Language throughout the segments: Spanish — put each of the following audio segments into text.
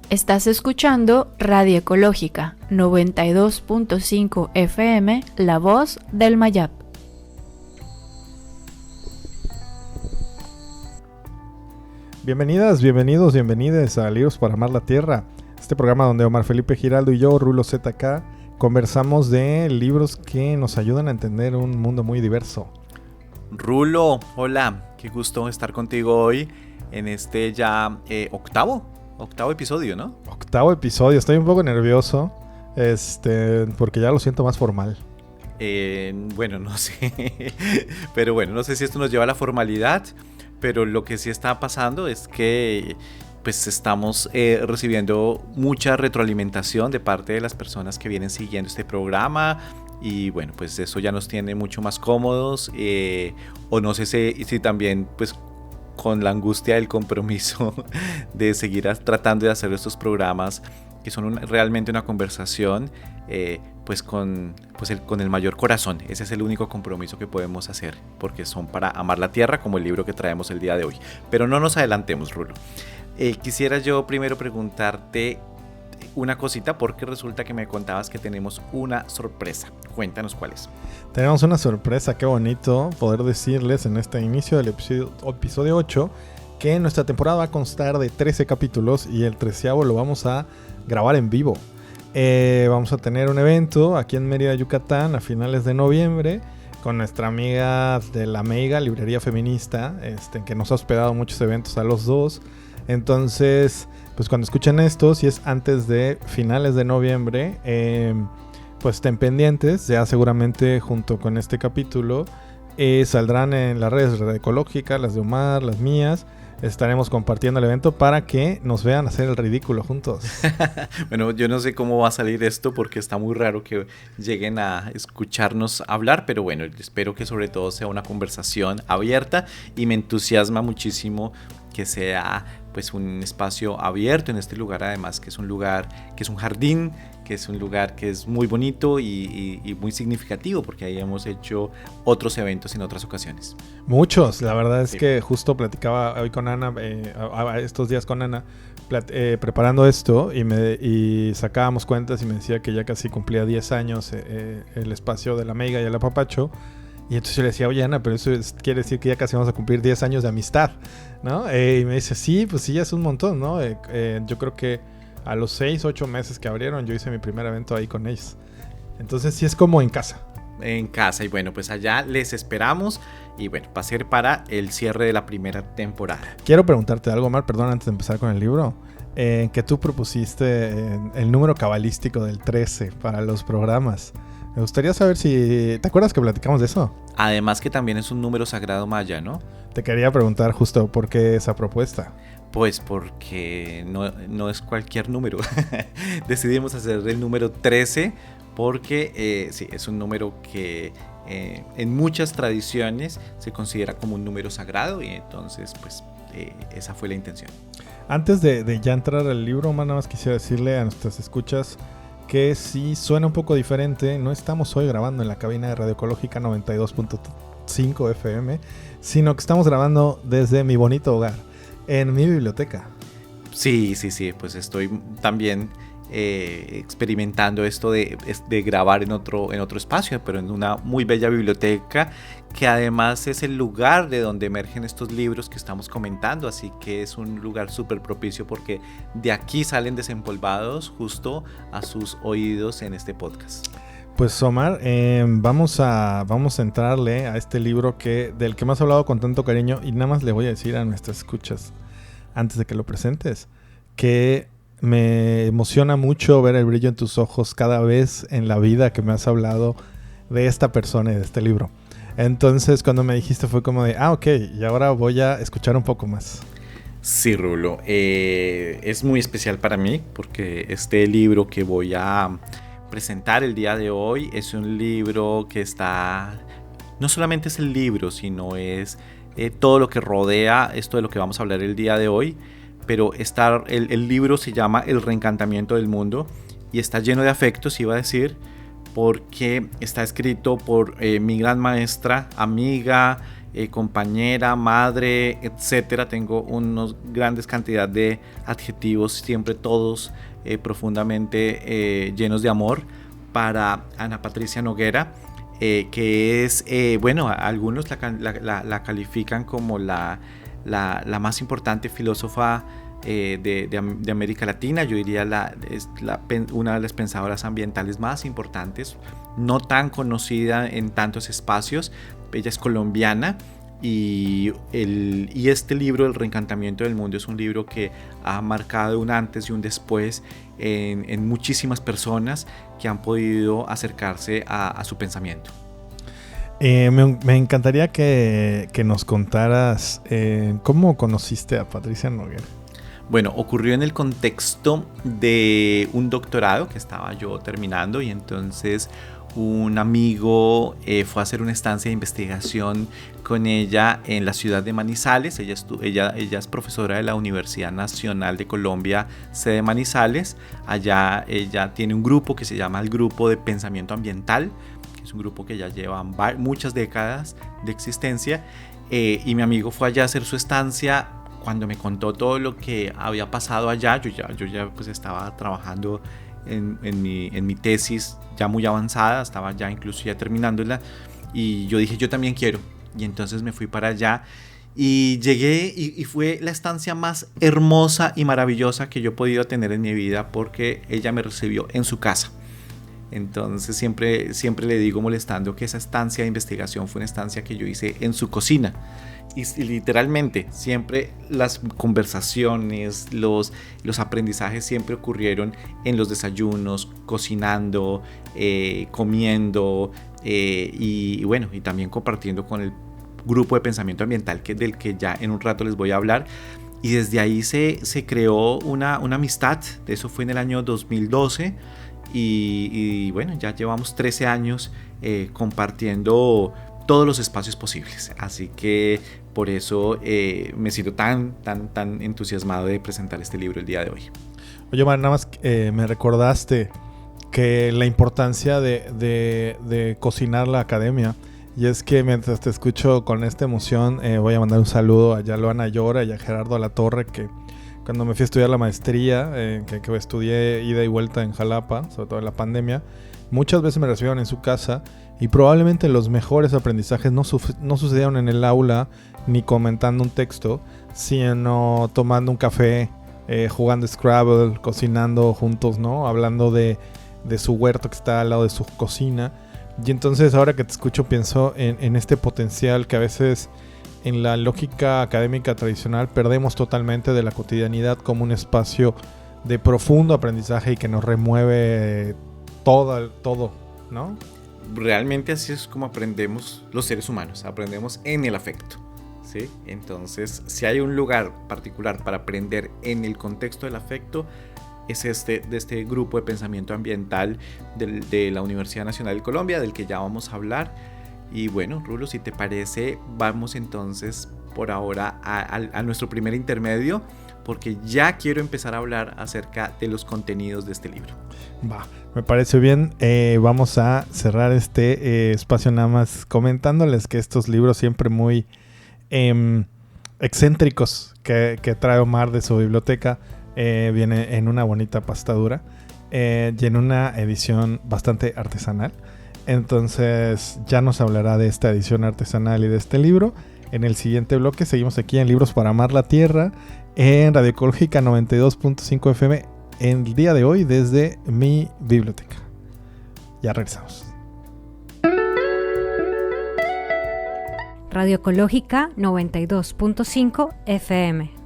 Estás escuchando Radio Ecológica 92.5 FM, La Voz del Mayab. Bienvenidas, bienvenidos, bienvenides a Libros para Amar la Tierra, este programa donde Omar Felipe Giraldo y yo, Rulo ZK, conversamos de libros que nos ayudan a entender un mundo muy diverso. Rulo, hola, qué gusto estar contigo hoy en este ya octavo episodio, ¿no? Octavo episodio, estoy un poco nervioso, porque ya lo siento más formal. Bueno, no sé, pero bueno, no sé si esto nos lleva a la formalidad, pero lo que sí está pasando es que pues estamos recibiendo mucha retroalimentación de parte de las personas que vienen siguiendo este programa. Y bueno, pues eso ya nos tiene mucho más cómodos, o no sé si también pues con la angustia del compromiso de seguir tratando de hacer estos programas que son realmente una conversación pues con el mayor corazón. Ese es el único compromiso que podemos hacer, porque son para amar la tierra, como el libro que traemos el día de hoy. Pero no nos adelantemos, Rulo. Quisiera yo primero preguntarte una cosita, porque resulta que me contabas que tenemos una sorpresa. Cuéntanos cuál es. Tenemos una sorpresa, qué bonito poder decirles en este inicio del episodio 8 que nuestra temporada va a constar de 13 capítulos y el 13º lo vamos a grabar en vivo. Vamos a tener un evento aquí en Mérida, Yucatán, a finales de noviembre, con nuestra amiga de La Meiga, librería feminista, que nos ha hospedado muchos eventos a los dos. Entonces, pues cuando escuchen esto, si es antes de finales de noviembre, pues estén pendientes. Ya seguramente junto con este capítulo saldrán en las redes de Ecológica, las de Omar, las mías. Estaremos compartiendo el evento para que nos vean hacer el ridículo juntos. Bueno, yo no sé cómo va a salir esto, porque está muy raro que lleguen a escucharnos hablar, pero bueno, espero que sobre todo sea una conversación abierta, y me entusiasma muchísimo que sea pues un espacio abierto en este lugar, además que es un lugar, que es un jardín, que es un lugar que es muy bonito y muy significativo, porque ahí hemos hecho otros eventos en otras ocasiones. Muchos, la verdad es que justo platicaba hoy con Ana, estos días con Ana, preparando esto, y sacábamos cuentas y me decía que ya casi cumplía 10 años el espacio de La Meiga y el Apapacho. Y entonces yo le decía, oye Ana, pero eso quiere decir que ya casi vamos a cumplir 10 años de amistad, ¿no? Y me dice, sí, pues sí, ya es un montón, ¿no? Yo creo que a los 6, 8 meses que abrieron, yo hice mi primer evento ahí con ellos. Entonces sí es como en casa. En casa, y bueno, pues allá les esperamos, y bueno, va a ser para el cierre de la primera temporada. Quiero preguntarte algo, Omar, perdón, antes de empezar con el libro. Que tú propusiste el número cabalístico del 13 para los programas. Me gustaría saber si... ¿Te acuerdas que platicamos de eso? Además que también es un número sagrado maya, ¿no? Te quería preguntar justo por qué esa propuesta. Pues porque no es cualquier número. Decidimos hacer el número 13 porque sí, es un número que en muchas tradiciones se considera como un número sagrado, y entonces pues esa fue la intención. Antes de ya entrar al libro, nada más quisiera decirle a nuestras escuchas que sí suena un poco diferente. No estamos hoy grabando en la cabina de Radio Ecológica 92.5 FM, sino que estamos grabando desde mi bonito hogar, en mi biblioteca. Sí, pues estoy también experimentando esto de grabar en otro espacio, pero en una muy bella biblioteca, que además es el lugar de donde emergen estos libros que estamos comentando, así que es un lugar súper propicio, porque de aquí salen desempolvados justo a sus oídos en este podcast. Pues Omar, vamos a entrarle a este libro del que me has hablado con tanto cariño, y nada más le voy a decir a nuestras escuchas, antes de que lo presentes, que me emociona mucho ver el brillo en tus ojos cada vez en la vida que me has hablado de esta persona y de este libro. Entonces cuando me dijiste fue como de, ok, y ahora voy a escuchar un poco más. Sí, Rulo, es muy especial para mí, porque este libro que voy a presentar el día de hoy es un libro que no solamente es el libro, sino es todo lo que rodea esto de lo que vamos a hablar el día de hoy. Pero el libro se llama El reencantamiento del mundo, y está lleno de afectos, iba a decir, porque está escrito por mi gran maestra, amiga, compañera, madre, etcétera. Tengo unos grandes cantidad de adjetivos, siempre todos profundamente llenos de amor para Ana Patricia Noguera, que es, algunos la califican como la más importante filósofa de América Latina. Yo diría es una de las pensadoras ambientales más importantes, no tan conocida en tantos espacios. Ella es colombiana y este libro, El reencantamiento del mundo, es un libro que ha marcado un antes y un después en muchísimas personas que han podido acercarse a su pensamiento. Me encantaría que nos contaras cómo conociste a Patricia Noguera. Bueno, ocurrió en el contexto de un doctorado que estaba yo terminando, y entonces un amigo fue a hacer una estancia de investigación con ella en la ciudad de Manizales. Ella es profesora de la Universidad Nacional de Colombia, sede Manizales. Allá ella tiene un grupo que se llama el Grupo de Pensamiento Ambiental, que es un grupo que ya lleva muchas décadas de existencia, y mi amigo fue allá a hacer su estancia. Cuando me contó todo lo que había pasado allá, yo ya pues estaba trabajando en mi tesis ya muy avanzada, estaba ya incluso ya terminándola, y yo dije, yo también quiero, y entonces me fui para allá y llegué, y fue la estancia más hermosa y maravillosa que yo he podido tener en mi vida, porque ella me recibió en su casa. Entonces siempre le digo molestando que esa estancia de investigación fue una estancia que yo hice en su cocina. Y literalmente siempre las conversaciones, los aprendizajes siempre ocurrieron en los desayunos, cocinando, comiendo, y también compartiendo con el grupo de pensamiento ambiental del que ya en un rato les voy a hablar. Y desde ahí se creó una amistad. Eso fue en el año 2012. Y ya llevamos 13 años compartiendo todos los espacios posibles. Así que por eso me siento tan entusiasmado de presentar este libro el día de hoy. Oye, Omar, nada más me recordaste que la importancia de cocinar la academia. Y es que mientras te escucho con esta emoción, voy a mandar un saludo a Yaloana Llora y a Gerardo Alatorre, que cuando me fui a estudiar la maestría, que estudié ida y vuelta en Jalapa, sobre todo en la pandemia, muchas veces me recibieron en su casa, y probablemente los mejores aprendizajes no sucedieron en el aula ni comentando un texto, sino tomando un café, jugando Scrabble, cocinando juntos, ¿no? Hablando de su huerto que está al lado de su cocina. Y entonces ahora que te escucho pienso en este potencial que a veces en la lógica académica tradicional perdemos totalmente, de la cotidianidad como un espacio de profundo aprendizaje y que nos remueve todo, ¿no? Realmente así es como aprendemos los seres humanos, aprendemos en el afecto, ¿sí? Entonces, si hay un lugar particular para aprender en el contexto del afecto, es de este grupo de pensamiento ambiental de la Universidad Nacional de Colombia, del que ya vamos a hablar. Y bueno, Rulo, si te parece, vamos entonces por ahora a nuestro primer intermedio, porque ya quiero empezar a hablar acerca de los contenidos de este libro. Va, me parece bien. Vamos a cerrar este espacio nada más comentándoles que estos libros siempre muy excéntricos que trae Omar de su biblioteca viene en una bonita pastadura y en una edición bastante artesanal. Entonces ya nos hablará de esta edición artesanal y de este libro en el siguiente bloque. Seguimos aquí en Libros para Amar la Tierra en Radio Ecológica 92.5 FM el día de hoy desde mi biblioteca. Ya regresamos. Radio Ecológica 92.5 FM.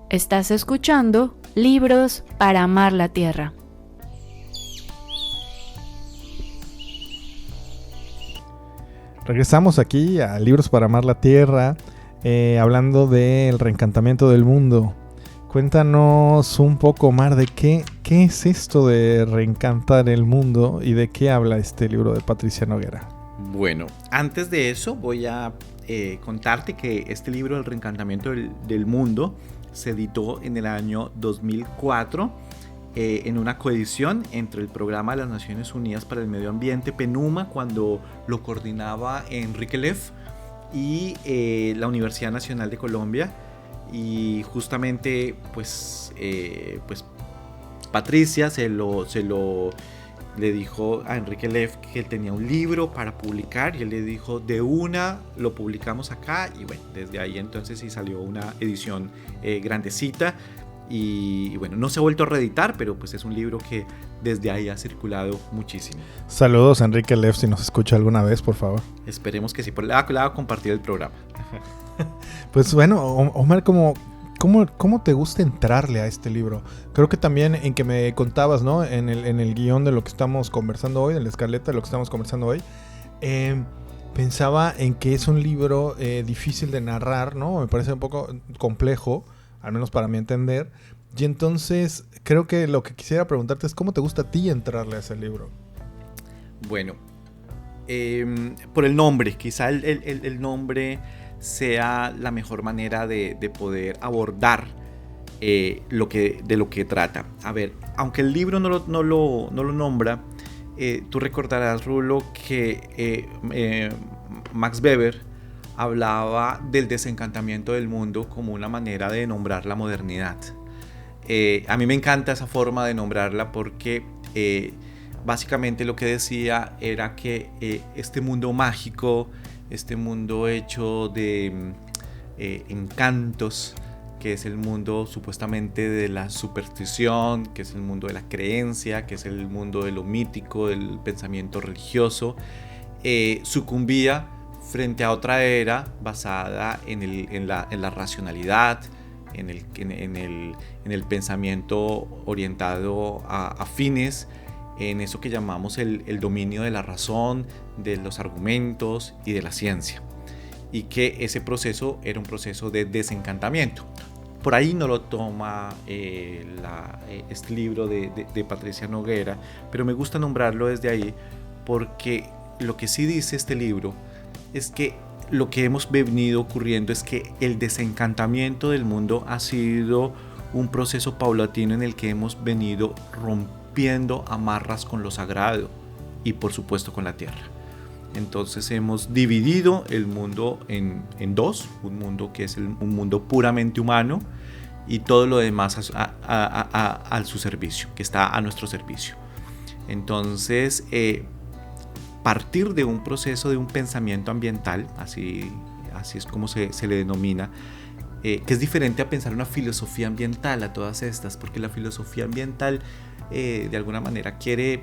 Estás escuchando Libros para Amar la Tierra. Regresamos aquí a Libros para Amar la Tierra, hablando del reencantamiento del mundo. Cuéntanos un poco, Omar, de qué es esto de reencantar el mundo y de qué habla este libro de Patricia Noguera. Bueno, antes de eso voy a contarte que este libro, El reencantamiento del mundo, se editó en el año 2004 en una coedición entre el Programa de las Naciones Unidas para el Medio Ambiente, PNUMA, cuando lo coordinaba Enrique Leff, y la Universidad Nacional de Colombia. Y justamente pues Patricia le dijo a Enrique Leff que él tenía un libro para publicar, y él le dijo, de una lo publicamos acá. Y bueno, desde ahí entonces sí salió una edición grandecita, y bueno, no se ha vuelto a reeditar, pero pues es un libro que desde ahí ha circulado muchísimo. Saludos a Enrique Leff, si nos escucha alguna vez, por favor. Esperemos que sí, le va a compartir el programa. Pues bueno, Omar, ¿cómo te gusta entrarle a este libro? Creo que también en que me contabas, ¿no? En el guión de lo que estamos conversando hoy, en la escaleta de lo que estamos conversando hoy, pensaba en que es un libro difícil de narrar, ¿no? Me parece un poco complejo, al menos para mi entender. Y entonces creo que lo que quisiera preguntarte es ¿cómo te gusta a ti entrarle a ese libro? Bueno, por el nombre, quizá el nombre sea la mejor manera de poder abordar de lo que trata. A ver, aunque el libro no lo nombra, tú recordarás, Rulo, que Max Weber hablaba del desencantamiento del mundo como una manera de nombrar la modernidad. A mí me encanta esa forma de nombrarla porque básicamente lo que decía era que este mundo mágico, este mundo hecho de encantos, que es el mundo supuestamente de la superstición, que es el mundo de la creencia, que es el mundo de lo mítico, del pensamiento religioso, sucumbía frente a otra era basada en la racionalidad, en el pensamiento orientado a fines, en eso que llamamos el dominio de la razón, de los argumentos y de la ciencia, y que ese proceso era un proceso de desencantamiento. Por ahí no lo toma este libro de Patricia Noguera, pero me gusta nombrarlo desde ahí porque lo que sí dice este libro es que lo que hemos venido ocurriendo es que el desencantamiento del mundo ha sido un proceso paulatino en el que hemos venido rompiendo amarras con lo sagrado y por supuesto con la tierra. Entonces hemos dividido el mundo en dos, un mundo que es un mundo puramente humano y todo lo demás a su servicio, que está a nuestro servicio. Entonces partir de un proceso de un pensamiento ambiental, así es como se le denomina, que es diferente a pensar una filosofía ambiental a todas estas, porque la filosofía ambiental de alguna manera quiere,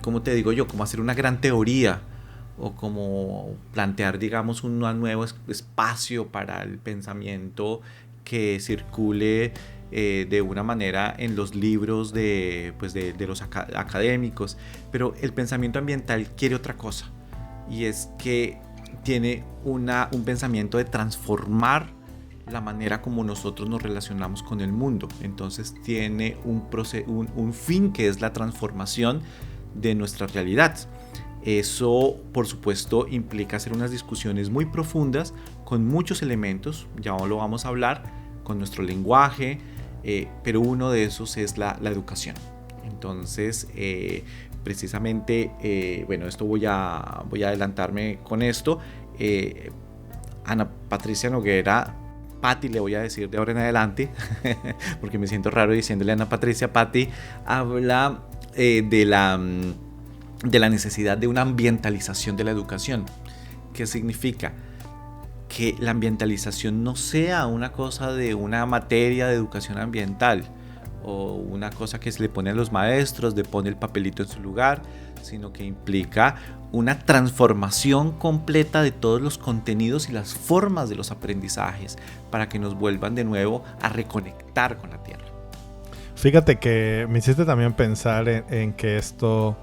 ¿cómo te digo yo? Como hacer una gran teoría o como plantear, digamos, un nuevo espacio para el pensamiento que circule de una manera en los libros de los académicos. Pero el pensamiento ambiental quiere otra cosa, y es que tiene un pensamiento de transformar la manera como nosotros nos relacionamos con el mundo. Entonces tiene un fin, que es la transformación de nuestra realidad. Eso, por supuesto, implica hacer unas discusiones muy profundas con muchos elementos, ya lo vamos a hablar, con nuestro lenguaje, pero uno de esos es la educación. Entonces, precisamente, bueno, esto voy a adelantarme con esto. Ana Patricia Noguera, Patti le voy a decir de ahora en adelante, porque me siento raro diciéndole a Ana Patricia. Patti habla de la necesidad de una ambientalización de la educación. ¿Qué significa? Que la ambientalización no sea una cosa de una materia de educación ambiental o una cosa que se le pone a los maestros, le pone el papelito en su lugar, sino que implica una transformación completa de todos los contenidos y las formas de los aprendizajes para que nos vuelvan de nuevo a reconectar con la tierra. Fíjate que me hiciste también pensar en que esto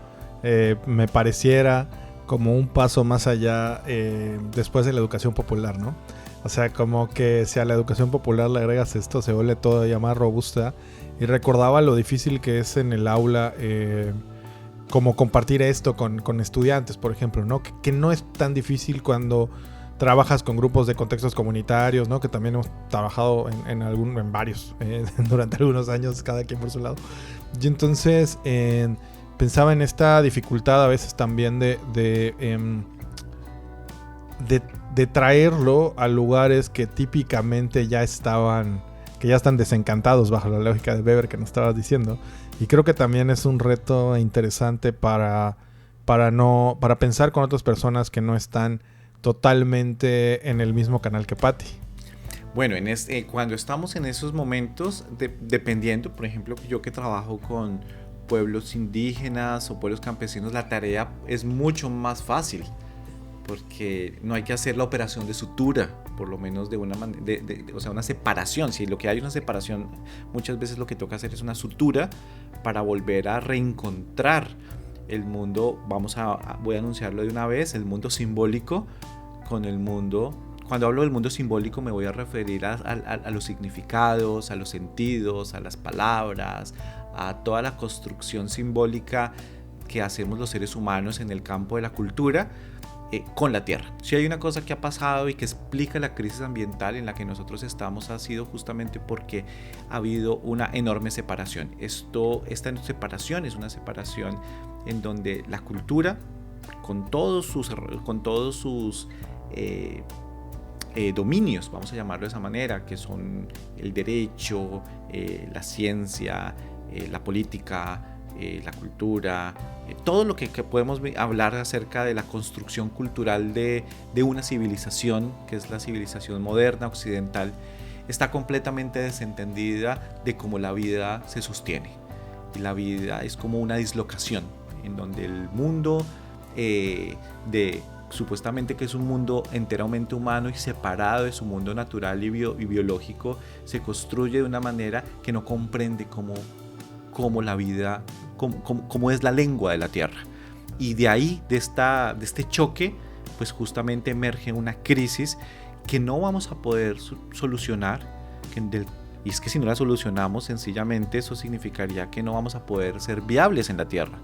me pareciera como un paso más allá después de la educación popular, ¿no? O sea, como que si a la educación popular le agregas esto, se vuelve todavía más robusta. Y recordaba lo difícil que es en el aula como compartir esto con estudiantes, por ejemplo, ¿no? Que no es tan difícil cuando trabajas con grupos de contextos comunitarios, ¿no? Que también hemos trabajado en varios, durante algunos años, cada quien por su lado. Y entonces pensaba en esta dificultad a veces también de traerlo a lugares que típicamente ya están desencantados bajo la lógica de Weber que nos estabas diciendo. Y creo que también es un reto interesante para pensar con otras personas que no están totalmente en el mismo canal que Patti. Bueno, cuando estamos en esos momentos, dependiendo, por ejemplo, yo que trabajo con pueblos indígenas o pueblos campesinos, la tarea es mucho más fácil, porque no hay que hacer la operación de sutura, por lo menos de una manera, o sea, una separación. Si lo que hay es una separación, muchas veces lo que toca hacer es una sutura para volver a reencontrar el mundo. Voy a anunciarlo de una vez, el mundo simbólico con el mundo. Cuando hablo del mundo simbólico me voy a referir a los significados, a los sentidos, a las palabras, a toda la construcción simbólica que hacemos los seres humanos en el campo de la cultura con la tierra. Si hay una cosa que ha pasado y que explica la crisis ambiental en la que nosotros estamos, ha sido justamente porque ha habido una enorme separación. Esta separación es una separación en donde la cultura, con todos sus dominios, vamos a llamarlo de esa manera, que son el derecho, la ciencia, la política, la cultura, todo lo que podemos hablar acerca de la construcción cultural de una civilización, que es la civilización moderna, occidental, está completamente desentendida de cómo la vida se sostiene. Y la vida es como una dislocación, en donde el mundo supuestamente que es un mundo enteramente humano y separado de su mundo natural y biológico, se construye de una manera que no comprende cómo la vida, cómo es la lengua de la tierra. Y de ahí, de este choque, pues justamente emerge una crisis que no vamos a poder solucionar. Y es que si no la solucionamos, sencillamente eso significaría que no vamos a poder ser viables en la tierra.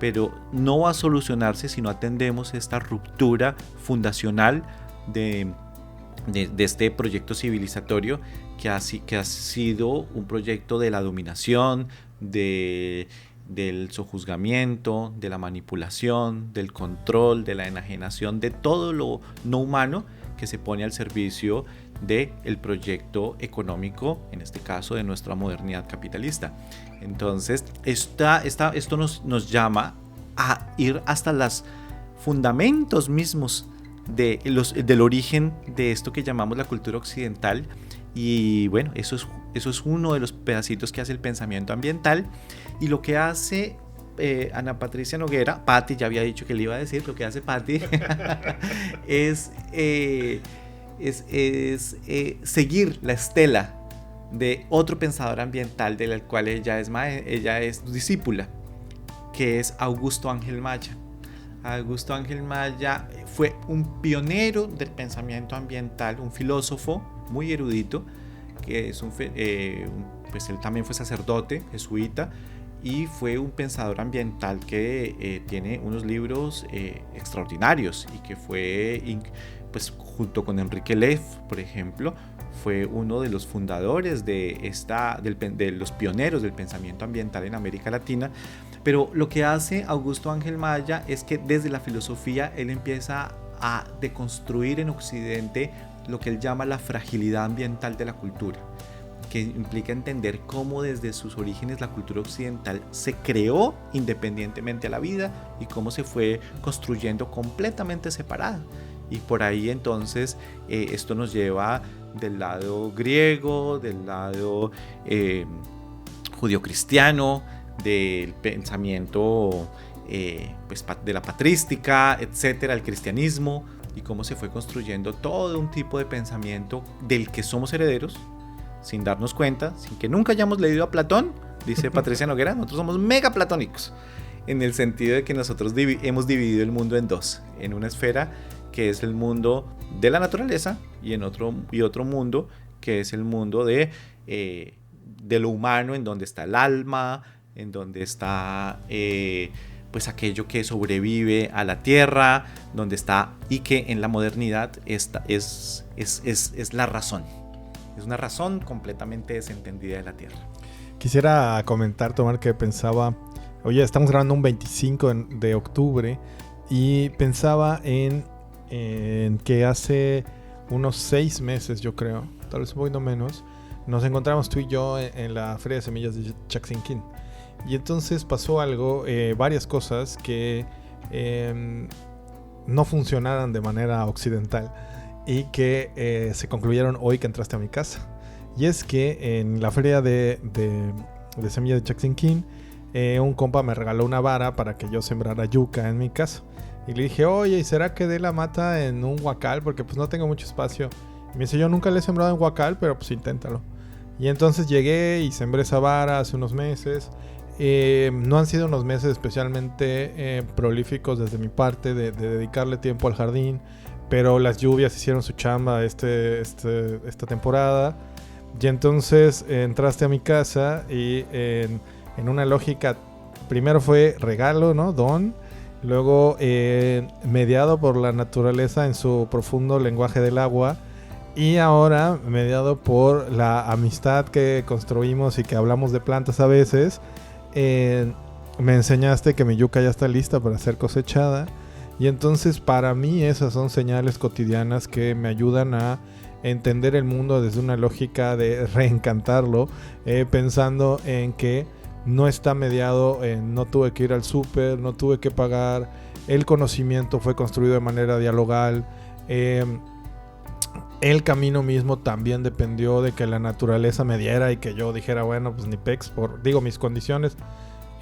Pero no va a solucionarse si no atendemos esta ruptura fundacional de este proyecto civilizatorio que ha sido un proyecto de la dominación, del sojuzgamiento, de la manipulación, del control, de la enajenación, de todo lo no humano que se pone al servicio del proyecto económico, en este caso de nuestra modernidad capitalista. Entonces, esto nos llama a ir hasta los fundamentos mismos del origen de esto que llamamos la cultura occidental. Y bueno, eso es uno de los pedacitos que hace el pensamiento ambiental. Y lo que hace Ana Patricia Noguera, Patti ya había dicho que le iba a decir, lo que hace Patti es seguir la estela de otro pensador ambiental del cual ella es discípula, que es Augusto Ángel Maya. Augusto Ángel Maya fue un pionero del pensamiento ambiental, un filósofo muy erudito, que es pues él también fue sacerdote jesuita y fue un pensador ambiental que tiene unos libros extraordinarios y que fue, pues junto con Enrique Leff, por ejemplo, fue uno de los fundadores de los pioneros del pensamiento ambiental en América Latina. Pero lo que hace Augusto Ángel Maya es que desde la filosofía él empieza a deconstruir en Occidente lo que él llama la fragilidad ambiental de la cultura, que implica entender cómo desde sus orígenes la cultura occidental se creó independientemente a la vida y cómo se fue construyendo completamente separada. Y por ahí entonces esto nos lleva del lado griego, del lado judio-cristiano, del pensamiento pues, de la patrística, etcétera, el cristianismo, y cómo se fue construyendo todo un tipo de pensamiento del que somos herederos, sin darnos cuenta, sin que nunca hayamos leído a Platón, dice Patricia Noguera. Nosotros somos mega platónicos, en el sentido de que nosotros hemos dividido el mundo en dos, en una esfera que es el mundo de la naturaleza y otro mundo que es el mundo de lo humano, en donde está el alma, en donde está pues aquello que sobrevive a la Tierra, donde está, y que en la modernidad esta es la razón. Es una razón completamente desentendida de la Tierra. Quisiera comentar, Tomar, que pensaba, oye, estamos grabando un 25 de octubre y pensaba en que hace unos 6 meses, yo creo, tal vez un poquito menos, nos encontramos tú y yo en la Feria de Semillas de Chaxinquín. Y entonces pasó algo, varias cosas que no funcionaran de manera occidental y que se concluyeron hoy que entraste a mi casa. Y es que en la Feria de Semillas de Chaxinquín, un compa me regaló una vara para que yo sembrara yuca en mi casa. Y le dije, oye, ¿y será que dé la mata en un huacal? Porque pues no tengo mucho espacio. Y me dice, yo nunca le he sembrado en huacal, pero pues inténtalo. Y entonces llegué y sembré esa vara hace unos meses. No han sido unos meses especialmente prolíficos desde mi parte de dedicarle tiempo al jardín, pero las lluvias hicieron su chamba esta temporada. Y entonces entraste a mi casa y en una lógica, primero fue regalo, ¿no? Don. Luego mediado por la naturaleza en su profundo lenguaje del agua. Y ahora mediado por la amistad que construimos y que hablamos de plantas a veces. Me enseñaste que mi yuca ya está lista para ser cosechada. Y entonces para mí esas son señales cotidianas que me ayudan a entender el mundo desde una lógica de reencantarlo, pensando en que no está mediado, no tuve que ir al súper, no tuve que pagar, el conocimiento fue construido de manera dialogal, el camino mismo también dependió de que la naturaleza me diera y que yo dijera, bueno, pues ni pex, mis condiciones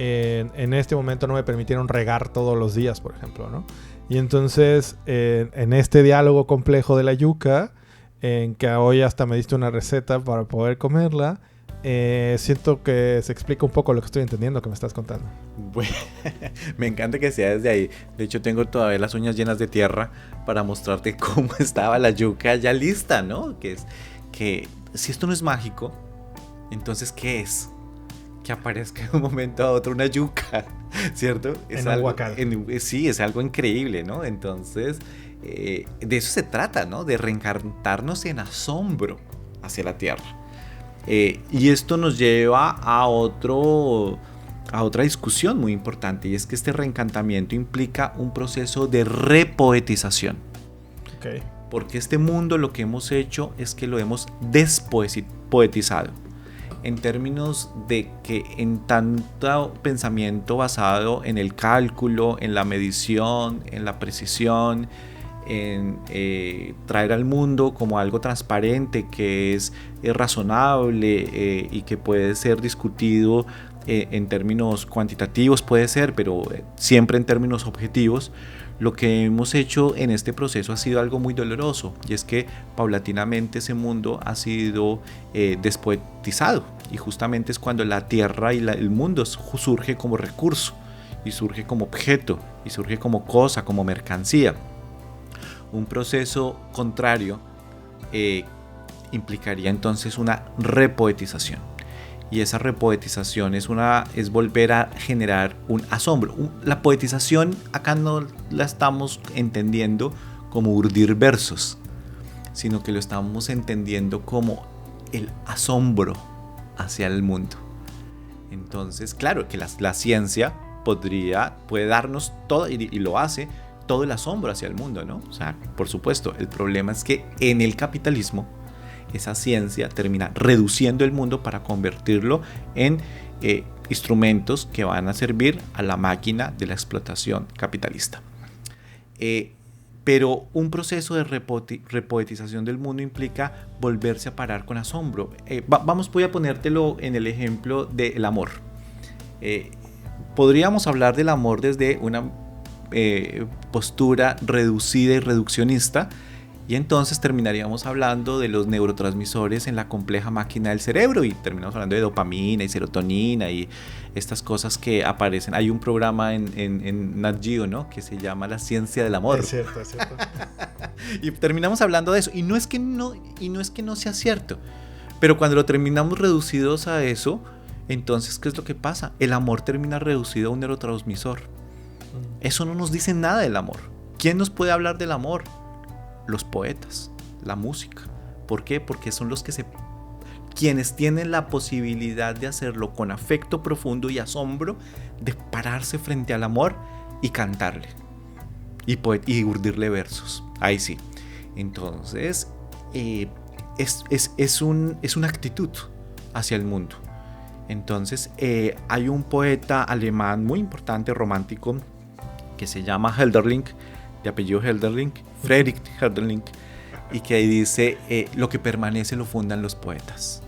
en este momento no me permitieron regar todos los días, por ejemplo, ¿no? Y entonces en este diálogo complejo de la yuca, en que hoy hasta me diste una receta para poder comerla, siento que se explica un poco lo que estoy entendiendo que me estás contando. Bueno, me encanta que sea desde ahí. De hecho, tengo todavía las uñas llenas de tierra para mostrarte cómo estaba la yuca ya lista, ¿no? Que si esto no es mágico, entonces ¿qué es? Que aparezca de un momento a otro una yuca, ¿cierto? Es algo, sí, es algo increíble, ¿no? Entonces, de eso se trata, ¿no? De reencantarnos en asombro hacia la tierra. Y esto nos lleva a otra discusión muy importante, y es que este reencantamiento implica un proceso de repoetización. Okay. Porque este mundo lo que hemos hecho es que lo hemos despoetizado, en términos de que en tanto pensamiento basado en el cálculo, en la medición, en la precisión, en traer al mundo como algo transparente, que es razonable y que puede ser discutido en términos cuantitativos, puede ser, pero siempre en términos objetivos. Lo que hemos hecho en este proceso ha sido algo muy doloroso, y es que paulatinamente ese mundo ha sido despoetizado, y justamente es cuando la tierra y el mundo surge como recurso, y surge como objeto, y surge como cosa, como mercancía. Un proceso contrario implicaría entonces una repoetización. Y esa repoetización es volver a generar un asombro. La poetización acá no la estamos entendiendo como urdir versos, sino que lo estamos entendiendo como el asombro hacia el mundo. Entonces, claro que la ciencia puede darnos todo, y lo hace, todo el asombro hacia el mundo, ¿no? O sea, por supuesto, el problema es que en el capitalismo esa ciencia termina reduciendo el mundo para convertirlo en instrumentos que van a servir a la máquina de la explotación capitalista. Pero un proceso de repoetización del mundo implica volverse a parar con asombro. Voy a ponértelo en el ejemplo del amor. Podríamos hablar del amor desde una postura reducida y reduccionista, y entonces terminaríamos hablando de los neurotransmisores en la compleja máquina del cerebro, y terminamos hablando de dopamina y serotonina y estas cosas que aparecen. Hay un programa en Nat Geo, ¿no?, que se llama La Ciencia del Amor. Es cierto, es cierto. Y terminamos hablando de eso, y no es que no sea cierto, pero cuando lo terminamos reducidos a eso, entonces ¿qué es lo que pasa? El amor termina reducido a un neurotransmisor. Eso no nos dice nada del amor. ¿Quién nos puede hablar del amor? Los poetas, la música. ¿Por qué? Porque son los quienes tienen la posibilidad de hacerlo con afecto profundo y asombro, de pararse frente al amor y cantarle y urdirle versos. Ahí sí. Entonces es una actitud hacia el mundo. Entonces hay un poeta alemán muy importante, romántico, que se llama Hölderlin, de apellido Hölderlin, Friedrich Hölderlin, y que dice, lo que permanece lo fundan los poetas.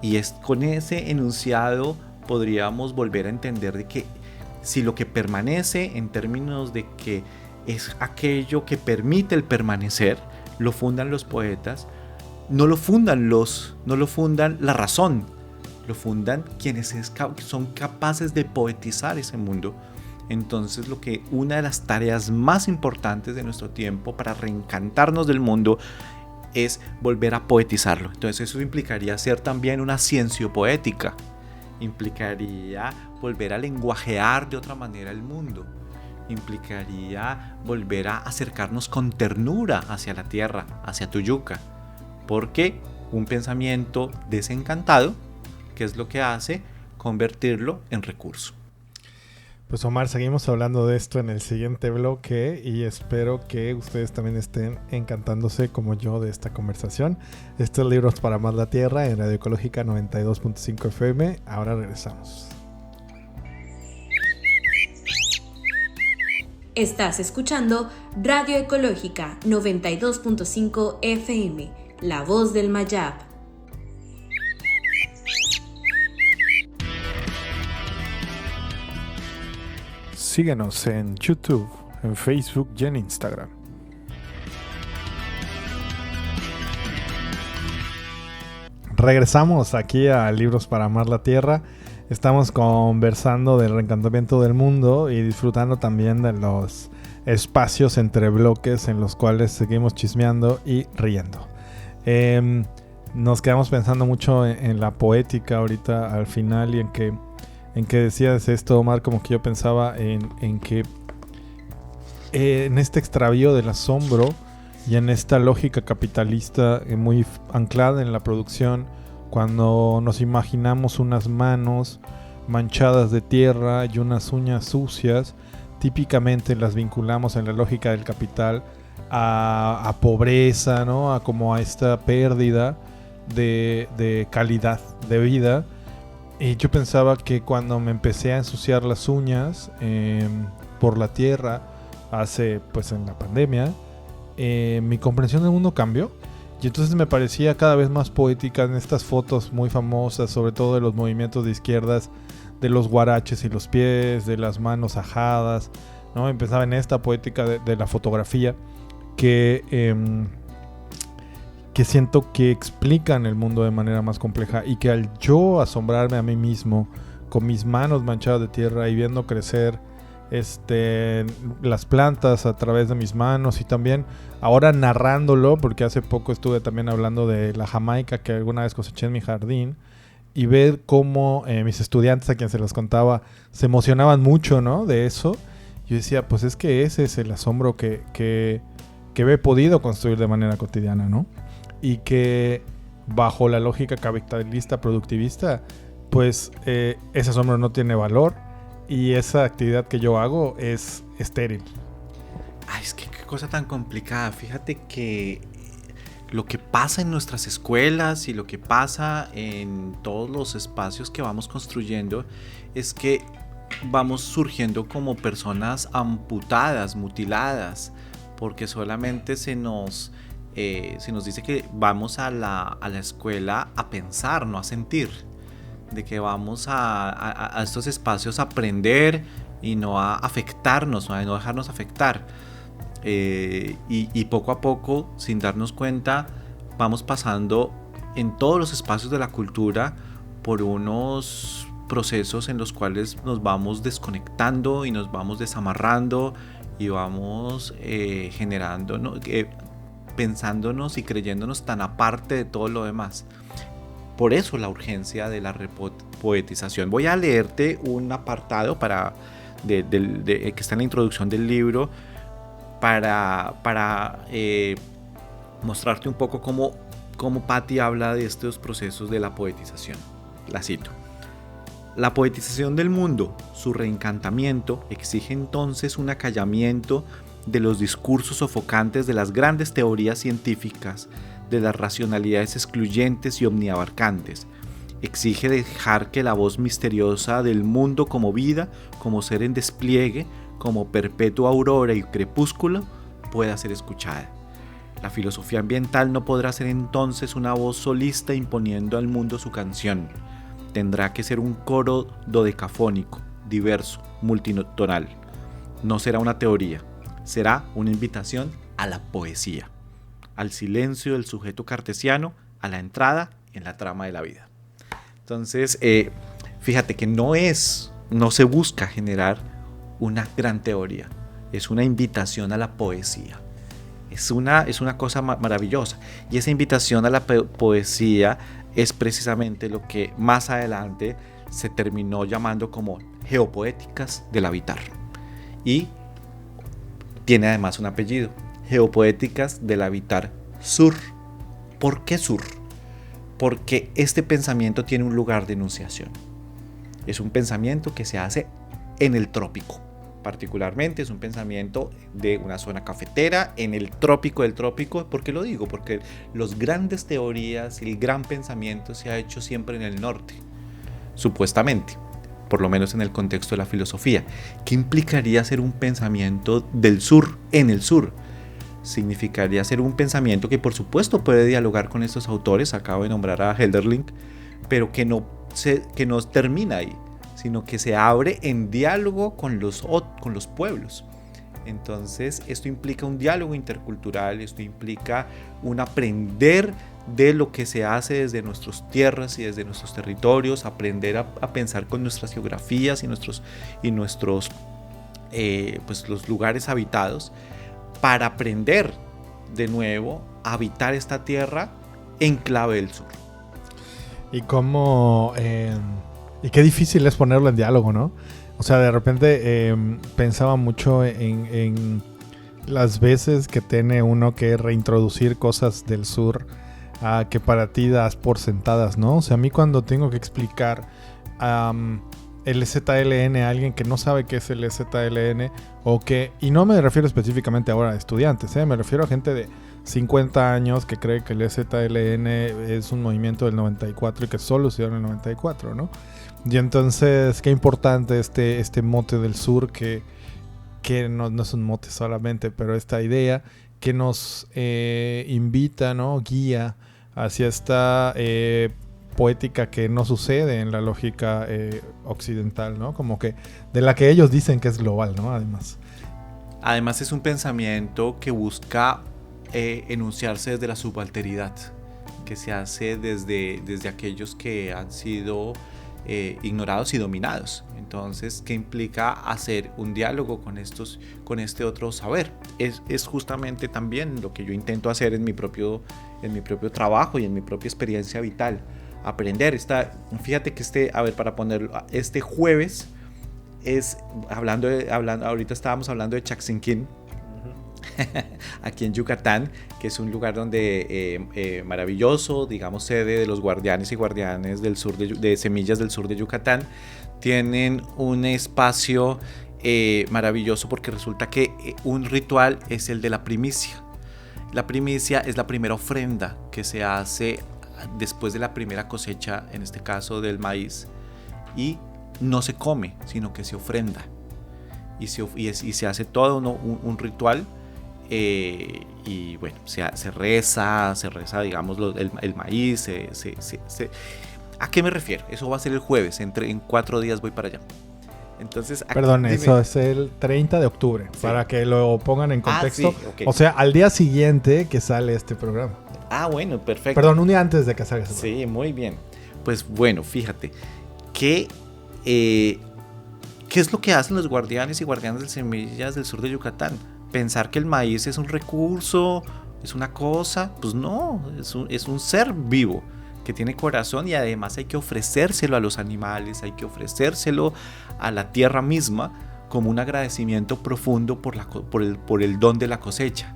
Y con ese enunciado podríamos volver a entender de que si lo que permanece, en términos de que es aquello que permite el permanecer, lo fundan los poetas, no lo fundan la razón, lo fundan quienes son capaces de poetizar ese mundo. Entonces una de las tareas más importantes de nuestro tiempo para reencantarnos del mundo es volver a poetizarlo. Entonces eso implicaría ser también una cienciopoética, implicaría volver a lenguajear de otra manera el mundo, implicaría volver a acercarnos con ternura hacia la tierra, hacia Tuyuca, porque un pensamiento desencantado, ¿qué es lo que hace? Convertirlo en recurso. Pues Omar, seguimos hablando de esto en el siguiente bloque y espero que ustedes también estén encantándose como yo de esta conversación. Estos Libros para Amar la Tierra en Radio Ecológica 92.5 FM. Ahora regresamos. Estás escuchando Radio Ecológica 92.5 FM, La Voz del Mayab. Síguenos en YouTube, en Facebook y en Instagram. Regresamos aquí a Libros para Amar la Tierra. Estamos conversando del reencantamiento del mundo y disfrutando también de los espacios entre bloques en los cuales seguimos chismeando y riendo. Nos quedamos pensando mucho en la poética ahorita al final y en que decías esto, Omar, como que yo pensaba en que en este extravío del asombro y en esta lógica capitalista muy anclada en la producción, cuando nos imaginamos unas manos manchadas de tierra y unas uñas sucias, típicamente las vinculamos en la lógica del capital a pobreza, ¿no? A como a esta pérdida de calidad de vida. Y yo pensaba que cuando me empecé a ensuciar las uñas por la tierra pues en la pandemia, mi comprensión del mundo cambió. Y entonces me parecía cada vez más poética en estas fotos muy famosas, sobre todo de los movimientos de izquierdas, de los guaraches y los pies, de las manos ajadas, ¿no? Empezaba en esta poética de la fotografía que siento que explican el mundo de manera más compleja, y que al yo asombrarme a mí mismo con mis manos manchadas de tierra y viendo crecer las plantas a través de mis manos, y también ahora narrándolo, porque hace poco estuve también hablando de la jamaica que alguna vez coseché en mi jardín, y ver cómo mis estudiantes, a quienes se los contaba, se emocionaban mucho, ¿no? De eso. Yo decía, pues es que ese es el asombro que he podido construir de manera cotidiana, ¿no? Y que bajo la lógica capitalista productivista, pues ese asombro no tiene valor y esa actividad que yo hago es estéril. Ay, es que qué cosa tan complicada. Fíjate que lo que pasa en nuestras escuelas y lo que pasa en todos los espacios que vamos construyendo es que vamos surgiendo como personas amputadas, mutiladas, porque solamente se nos dice que vamos a la escuela a pensar, no a sentir, de que vamos a estos espacios a aprender y no a afectarnos, a no dejarnos afectar, y poco a poco, sin darnos cuenta, vamos pasando en todos los espacios de la cultura por unos procesos en los cuales nos vamos desconectando y nos vamos desamarrando y vamos generando, ¿no? Pensándonos y creyéndonos tan aparte de todo lo demás. Por eso la urgencia de la repoetización. Voy a leerte un apartado para que está en la introducción del libro, para mostrarte un poco cómo Patti habla de estos procesos de la poetización. La cito. La poetización del mundo, su reencantamiento, exige entonces un acallamiento de los discursos sofocantes de las grandes teorías científicas, de las racionalidades excluyentes y omniabarcantes. Exige dejar que la voz misteriosa del mundo como vida, como ser en despliegue, como perpetua aurora y crepúsculo, pueda ser escuchada. La filosofía ambiental no podrá ser entonces una voz solista imponiendo al mundo su canción. Tendrá que ser un coro dodecafónico, diverso, multitonal. No será una teoría, será una invitación a la poesía, al silencio del sujeto cartesiano, a la entrada en la trama de la vida. Entonces, fíjate que no se busca generar una gran teoría, es una invitación a la poesía. Es una cosa maravillosa, y esa invitación a la poesía es precisamente lo que más adelante se terminó llamando como geopoéticas del habitar, y tiene además un apellido, geopoéticas del habitar sur. ¿Por qué sur? Porque este pensamiento tiene un lugar de enunciación, es un pensamiento que se hace en el trópico. Particularmente es un pensamiento de una zona cafetera en el trópico del trópico. ¿Por qué lo digo? Porque las grandes teorías y el gran pensamiento se ha hecho siempre en el norte, supuestamente, por lo menos en el contexto de la filosofía. ¿Qué implicaría ser un pensamiento del sur en el sur? Significaría ser un pensamiento que por supuesto puede dialogar con estos autores, acabo de nombrar a Hölderlin, pero que no termina ahí, sino que se abre en diálogo con los pueblos. Entonces esto implica un diálogo intercultural, esto implica un aprender de lo que se hace desde nuestras tierras y desde nuestros territorios, aprender a pensar con nuestras geografías y nuestros pues los lugares habitados, para aprender de nuevo a habitar esta tierra en clave del sur. Y cómo... y qué difícil es ponerlo en diálogo, ¿no? O sea, de repente pensaba mucho en las veces que tiene uno que reintroducir cosas del sur que para ti das por sentadas, ¿no? O sea, a mí cuando tengo que explicar el ZLN a alguien que no sabe qué es el ZLN, y no me refiero específicamente ahora a estudiantes, me refiero a gente de 50 años que cree que el ZLN es un movimiento del 94 y que solo se dio en el 94, ¿no? Y entonces, qué importante este mote del sur que no es un mote solamente, pero esta idea que nos invita, ¿no? Guía hacia esta poética que no sucede en la lógica occidental, ¿no? Como que de la que ellos dicen que es global, ¿no? Además es un pensamiento que busca enunciarse desde la subalteridad, que se hace desde aquellos que han sido ignorados y dominados. Entonces, ¿qué implica hacer un diálogo con este otro saber? Es justamente también lo que yo intento hacer en mi propio trabajo y en mi propia experiencia vital. Aprender. Fíjate que para ponerlo, este jueves ahorita estábamos hablando de Chaxinquín, aquí en Yucatán, que es un lugar donde maravilloso, digamos, sede de los guardianes y guardianes del sur de Semillas del Sur de Yucatán. Tienen un espacio maravilloso, porque resulta que un ritual es el de la primicia. La primicia es la primera ofrenda que se hace después de la primera cosecha, en este caso del maíz, y no se come, sino que se ofrenda, y se hace todo un ritual. Y bueno, se reza, digamos, el maíz. ¿A qué me refiero? Eso va a ser el jueves, en 4 días voy para allá. Entonces, perdón, eso es el 30 de octubre, sí. Para que lo pongan en contexto. Sí, okay. O sea, al día siguiente que sale este programa. Bueno, perfecto. Perdón, un día antes de que salga ese programa. Sí, muy bien. Pues bueno, fíjate que ¿qué es lo que hacen los guardianes y guardianes de Semillas del Sur de Yucatán? Pensar que el maíz es un recurso, es una cosa. Pues no, es un ser vivo que tiene corazón, y además hay que ofrecérselo a los animales, hay que ofrecérselo a la tierra misma, como un agradecimiento profundo por el don de la cosecha.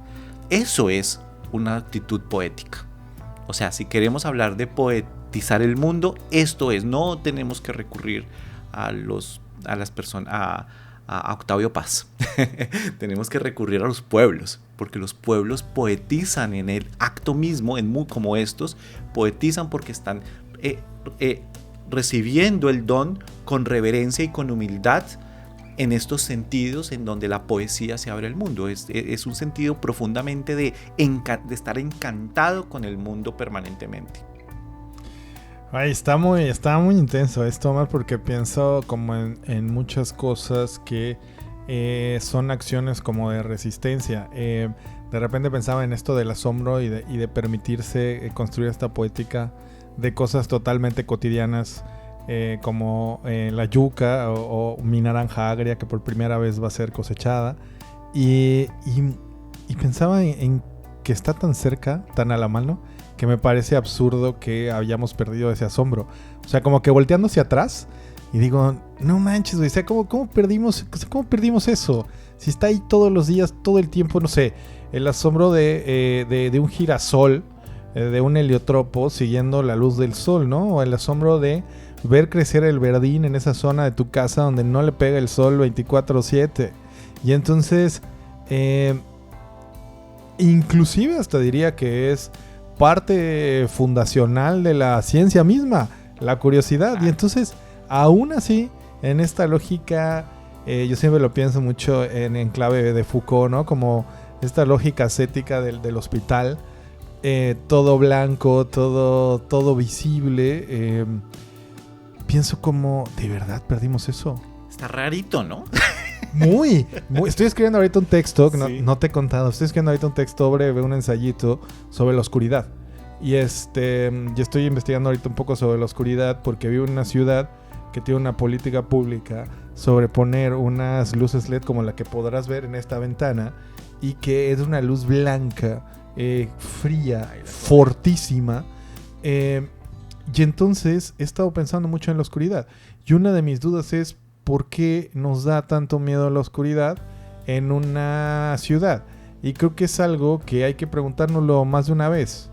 Eso es una actitud poética. O sea, si queremos hablar de poetizar el mundo, esto es, no tenemos que recurrir a las personas, a Octavio Paz. Tenemos que recurrir a los pueblos, porque los pueblos poetizan en el acto mismo, como estos, poetizan porque están recibiendo el don con reverencia y con humildad en estos sentidos en donde la poesía se abre al mundo. Es un sentido profundamente de estar encantado con el mundo permanentemente. Ay, está muy intenso esto, Omar, porque pienso como en muchas cosas que son acciones como de resistencia. De repente pensaba en esto del asombro y de permitirse construir esta poética de cosas totalmente cotidianas, como la yuca o mi naranja agria que por primera vez va a ser cosechada. Y pensaba en que está tan cerca, tan a la mano, que me parece absurdo que hayamos perdido ese asombro. O sea, como que volteando hacia atrás y digo, no manches, güey, o sea, ¿cómo perdimos eso? Si está ahí todos los días, todo el tiempo, no sé, el asombro de un girasol, de un heliotropo siguiendo la luz del sol, ¿no? O el asombro de ver crecer el verdín en esa zona de tu casa donde no le pega el sol 24/7. Y entonces, inclusive hasta diría que es parte fundacional de la ciencia misma, la curiosidad. Y entonces, aún así, en esta lógica, yo siempre lo pienso mucho en clave de Foucault, ¿no? Como esta lógica ascética del hospital, todo blanco, todo visible. Pienso como, ¿de verdad perdimos eso? Está rarito, ¿no? Muy. Estoy escribiendo ahorita un texto que Sí. no te he contado. Estoy escribiendo ahorita un texto breve, un ensayito sobre la oscuridad. Y yo estoy investigando ahorita un poco sobre la oscuridad porque vivo en una ciudad que tiene una política pública sobre poner unas luces LED como la que podrás ver en esta ventana, y que es una luz blanca, fría, fortísima. Y entonces he estado pensando mucho en la oscuridad. Y una de mis dudas es, ¿por qué nos da tanto miedo a la oscuridad en una ciudad? Y creo que es algo que hay que preguntárnoslo más de una vez,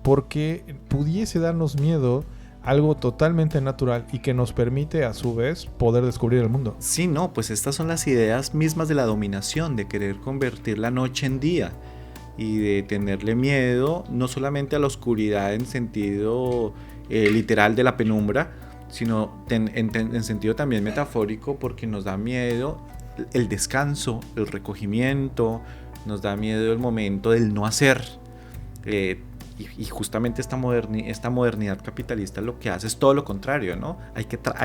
porque pudiese darnos miedo algo totalmente natural y que nos permite a su vez poder descubrir el mundo. Sí, no, pues estas son las ideas mismas de la dominación, de querer convertir la noche en día y de tenerle miedo no solamente a la oscuridad en sentido literal de la penumbra, sino en sentido también metafórico, porque nos da miedo el descanso, el recogimiento, nos da miedo el momento del no hacer. Y justamente esta modernidad capitalista lo que hace es todo lo contrario, ¿no?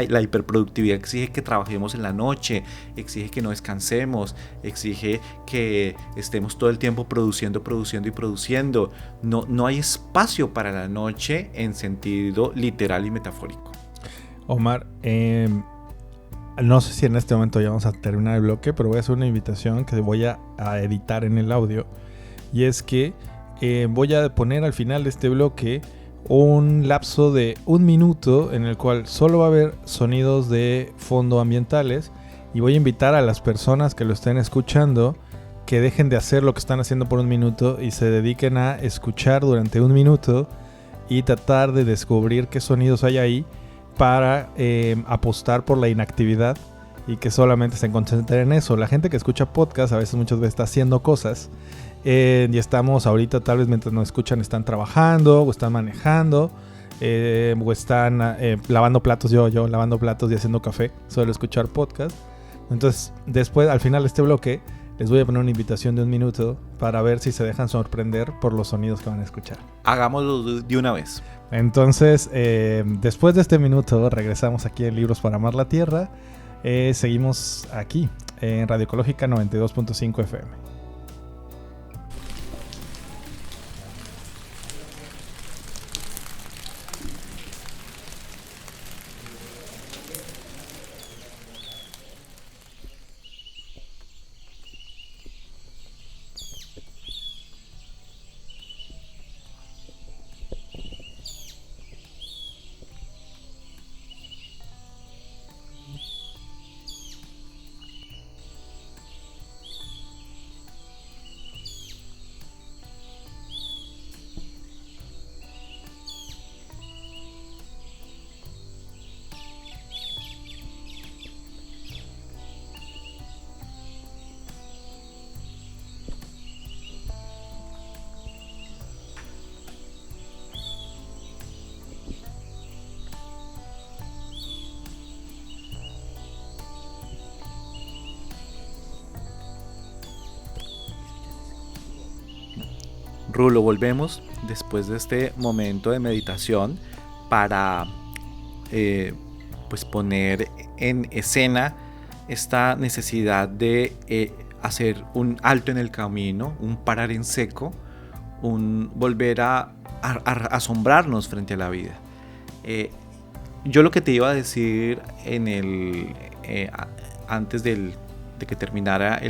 La hiperproductividad exige que trabajemos en la noche, exige que no descansemos, exige que estemos todo el tiempo produciendo y produciendo. No hay espacio para la noche en sentido literal y metafórico. Omar, no sé si en este momento ya vamos a terminar el bloque, pero voy a hacer una invitación que voy a editar en el audio. Y es que voy a poner al final de este bloque un lapso de 1 minuto en el cual solo va a haber sonidos de fondo ambientales, y voy a invitar a las personas que lo estén escuchando que dejen de hacer lo que están haciendo por 1 minuto y se dediquen a escuchar durante 1 minuto y tratar de descubrir qué sonidos hay ahí, para apostar por la inactividad y que solamente se concentren en eso. La gente que escucha podcast muchas veces está haciendo cosas, y estamos ahorita, tal vez mientras nos escuchan, están trabajando o están manejando, o están lavando platos. Yo lavando platos y haciendo café suelo escuchar podcast. Entonces después, al final de este bloque, les voy a poner una invitación de 1 minuto para ver si se dejan sorprender por los sonidos que van a escuchar. Hagámoslo de una vez. Entonces, después de este minuto, regresamos aquí en Libros para Amar la Tierra. Seguimos aquí en Radio Ecológica 92.5 FM. Rulo, volvemos después de este momento de meditación para pues poner en escena esta necesidad de hacer un alto en el camino, un parar en seco, un volver a asombrarnos frente a la vida. Yo lo que te iba a decir antes de que terminara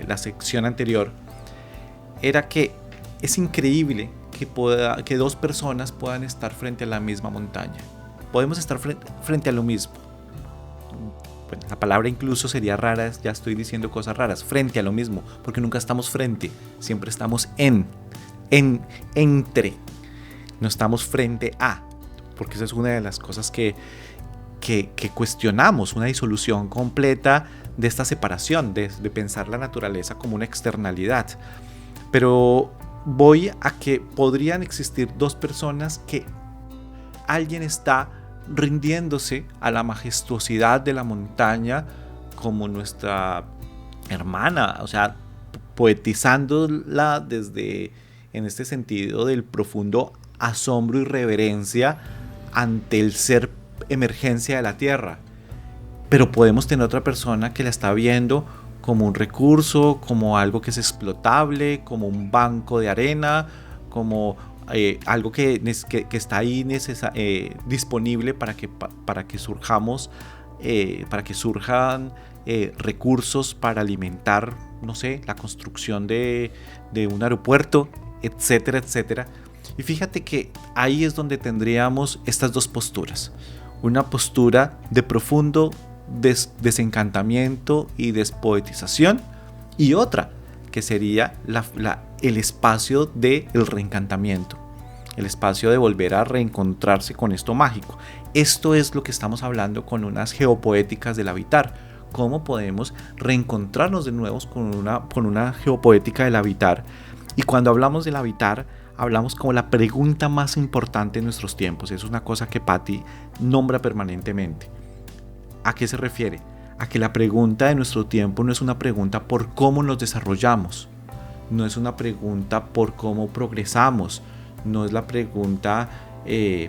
la sección anterior era que es increíble que dos personas puedan estar frente a la misma montaña. Podemos estar frente a lo mismo. Bueno, la palabra incluso sería rara, ya estoy diciendo cosas raras. Frente a lo mismo, porque nunca estamos frente, siempre estamos entre. No estamos frente a, porque esa es una de las cosas que cuestionamos, una disolución completa de esta separación, de pensar la naturaleza como una externalidad. Pero voy a que podrían existir dos personas que alguien está rindiéndose a la majestuosidad de la montaña como nuestra hermana, o sea, poetizándola desde, en este sentido, del profundo asombro y reverencia ante el ser emergencia de la tierra. Pero podemos tener otra persona que la está viendo como un recurso, como algo que es explotable, como un banco de arena, como algo que está ahí disponible para que surjan recursos para alimentar, no sé, la construcción de un aeropuerto, etcétera, etcétera. Y fíjate que ahí es donde tendríamos estas dos posturas. Una postura de profundo desencantamiento y despoetización, y otra que sería el espacio del reencantamiento, el espacio de volver a reencontrarse con esto mágico. Esto es lo que estamos hablando con unas geopoéticas del habitar. ¿Cómo podemos reencontrarnos de nuevo con una geopoética del habitar? Y cuando hablamos del habitar, hablamos como la pregunta más importante en nuestros tiempos. Es una cosa que Patti nombra permanentemente. ¿A qué se refiere? A que la pregunta de nuestro tiempo no es una pregunta por cómo nos desarrollamos, no es una pregunta por cómo progresamos, no es la pregunta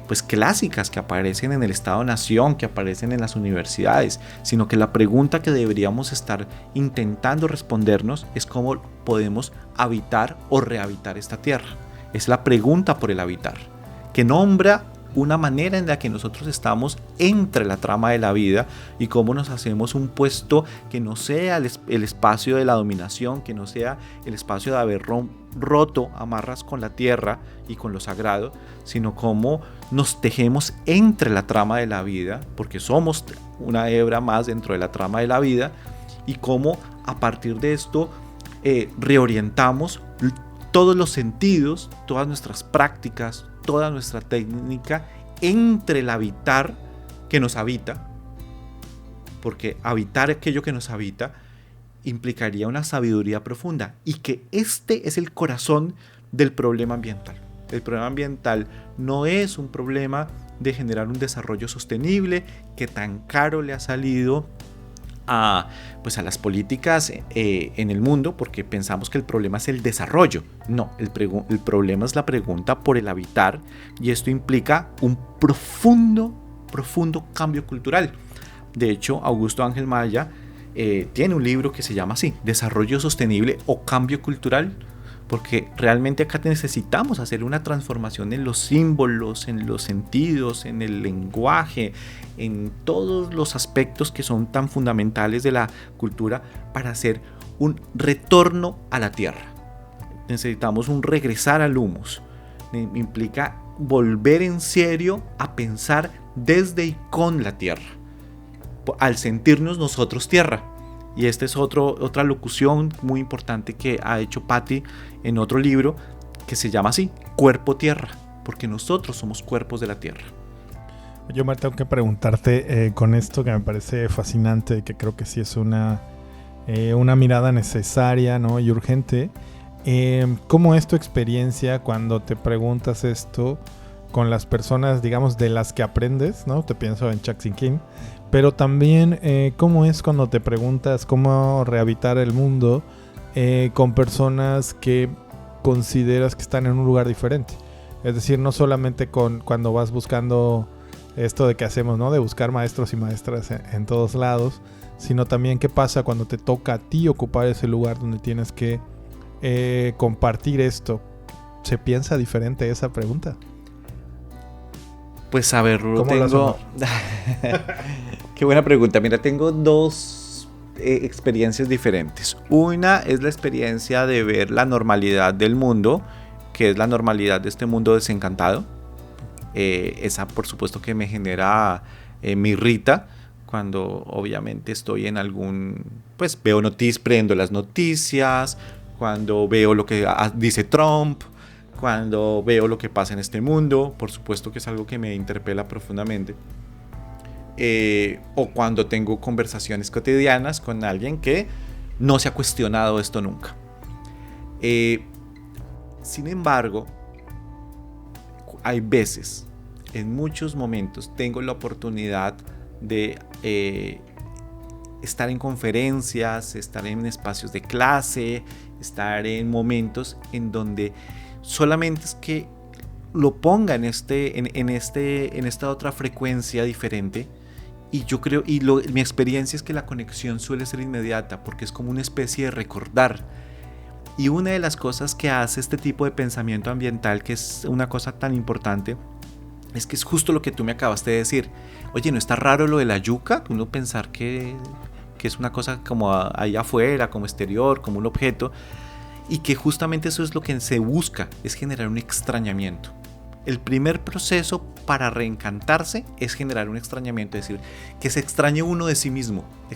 pues clásicas que aparecen en el Estado-Nación, que aparecen en las universidades, sino que la pregunta que deberíamos estar intentando respondernos es cómo podemos habitar o rehabitar esta tierra. Es la pregunta por el habitar, que nombra una manera en la que nosotros estamos entre la trama de la vida y cómo nos hacemos un puesto que no sea el espacio de la dominación, que no sea el espacio de haber roto amarras con la tierra y con lo sagrado, sino cómo nos tejemos entre la trama de la vida, porque somos una hebra más dentro de la trama de la vida, y cómo a partir de esto reorientamos todos los sentidos, todas nuestras prácticas, toda nuestra técnica entre el habitar que nos habita, porque habitar aquello que nos habita implicaría una sabiduría profunda, y que este es el corazón del problema ambiental. El problema ambiental no es un problema de generar un desarrollo sostenible que tan caro le ha salido a las políticas en el mundo, porque pensamos que el problema es el desarrollo. No, el problema es la pregunta por el habitar, y esto implica un profundo cambio cultural. De hecho, Augusto Ángel Maya tiene un libro que se llama así, Desarrollo Sostenible o Cambio Cultural, porque realmente acá necesitamos hacer una transformación en los símbolos, en los sentidos, en el lenguaje, en todos los aspectos que son tan fundamentales de la cultura para hacer un retorno a la tierra. Necesitamos un regresar al humus. Implica volver en serio a pensar desde y con la tierra, al sentirnos nosotros tierra. Y esta es otra locución muy importante que ha hecho Patti en otro libro que se llama así, Cuerpo Tierra, porque nosotros somos cuerpos de la tierra. Yo me tengo que preguntarte con esto que me parece fascinante y que creo que sí es una mirada necesaria, ¿no? Y urgente. ¿Cómo es tu experiencia cuando te preguntas esto con las personas, digamos, de las que aprendes, ¿no? Te pienso en Csikszentmihalyi, pero también cómo es cuando te preguntas cómo rehabitar el mundo con personas que consideras que están en un lugar diferente. Es decir, no solamente cuando vas buscando esto de que hacemos, ¿no? De buscar maestros y maestras en todos lados, sino también qué pasa cuando te toca a ti ocupar ese lugar donde tienes que compartir esto. ¿Se piensa diferente esa pregunta? Pues a ver, ¿Cómo tengo... Qué buena pregunta. Mira, tengo dos experiencias diferentes. Una es la experiencia de ver la normalidad del mundo, que es la normalidad de este mundo desencantado. Esa por supuesto que me genera, me irrita cuando obviamente estoy en algún, pues veo noticias, prendo las noticias, cuando veo lo que dice Trump, cuando veo lo que pasa en este mundo, por supuesto que es algo que me interpela profundamente. O cuando tengo conversaciones cotidianas con alguien que no se ha cuestionado esto nunca. Sin embargo, hay veces, en muchos momentos, tengo la oportunidad de estar en conferencias, estar en espacios de clase, estar en momentos en donde solamente es que lo ponga en esta otra frecuencia diferente. Y yo creo, mi experiencia es que la conexión suele ser inmediata, porque es como una especie de recordar. Y una de las cosas que hace este tipo de pensamiento ambiental, que es una cosa tan importante, es que es justo lo que tú me acabaste de decir. Oye, ¿no está raro lo de la yuca? Uno pensar que es una cosa como ahí afuera, como exterior, como un objeto. Y que justamente eso es lo que se busca, es generar un extrañamiento. El primer proceso para reencantarse es generar un extrañamiento, es decir, que se extrañe uno de sí mismo, se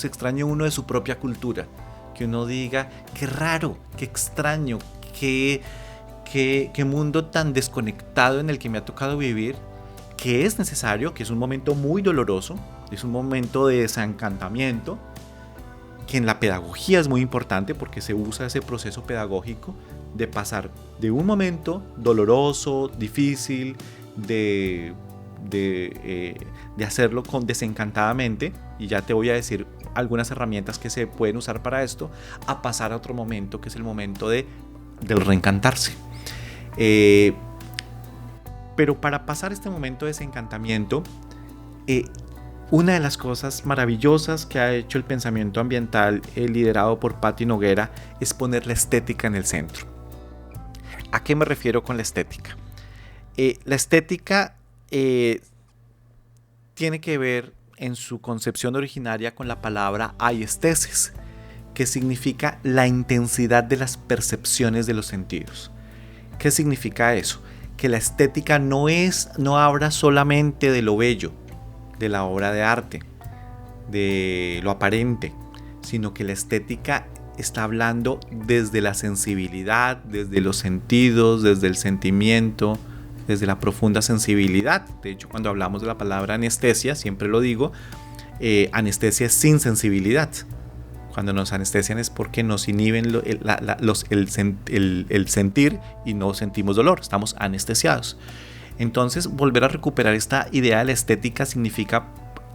extrañe uno de su propia cultura, que uno diga, qué raro, qué extraño, qué mundo tan desconectado en el que me ha tocado vivir, que es necesario, que es un momento muy doloroso, es un momento de desencantamiento, que en la pedagogía es muy importante porque se usa ese proceso pedagógico de pasar de un momento doloroso, difícil, de hacerlo desencantadamente, y ya te voy a decir algunas herramientas que se pueden usar para esto, a pasar a otro momento que es el momento del reencantarse. Pero para pasar este momento de desencantamiento, una de las cosas maravillosas que ha hecho el pensamiento ambiental liderado por Patti Noguera es poner la estética en el centro. ¿A qué me refiero con la estética? La estética tiene que ver en su concepción originaria con la palabra aiestesis, que significa la intensidad de las percepciones de los sentidos. ¿Qué significa eso? Que la estética no habla solamente de lo bello, de la obra de arte, de lo aparente, sino que la estética está hablando desde la sensibilidad, desde los sentidos, desde el sentimiento, desde la profunda sensibilidad. De hecho, cuando hablamos de la palabra anestesia, siempre lo digo, anestesia es sin sensibilidad. Cuando nos anestesian es porque nos inhiben el sentir y no sentimos dolor, estamos anestesiados. Entonces, volver a recuperar esta idea de la estética significa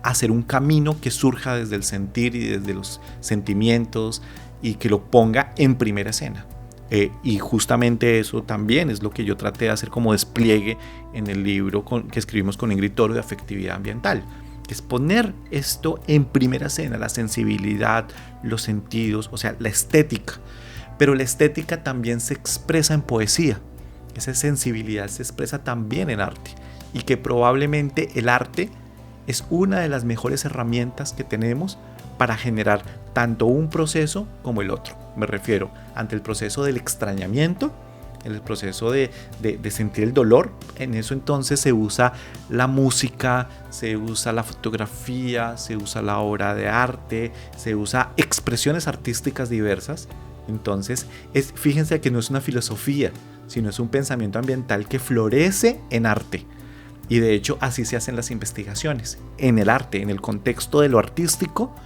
hacer un camino que surja desde el sentir y desde los sentimientos y que lo ponga en primera escena. Y justamente eso también es lo que yo traté de hacer como despliegue en el libro que escribimos con Ingrid Toro de afectividad ambiental. Es poner esto en primera escena, la sensibilidad, los sentidos, o sea, la estética. Pero la estética también se expresa en poesía. Esa sensibilidad se expresa también en arte. Y que probablemente el arte es una de las mejores herramientas que tenemos para generar tanto un proceso como el otro. Me refiero ante el proceso del extrañamiento, el proceso de sentir el dolor. En eso entonces se usa la música, se usa la fotografía, se usa la obra de arte, se usa expresiones artísticas diversas. Entonces, fíjense que no es una filosofía, sino es un pensamiento ambiental que florece en arte. Y de hecho así se hacen las investigaciones. En el arte, en el contexto de lo artístico,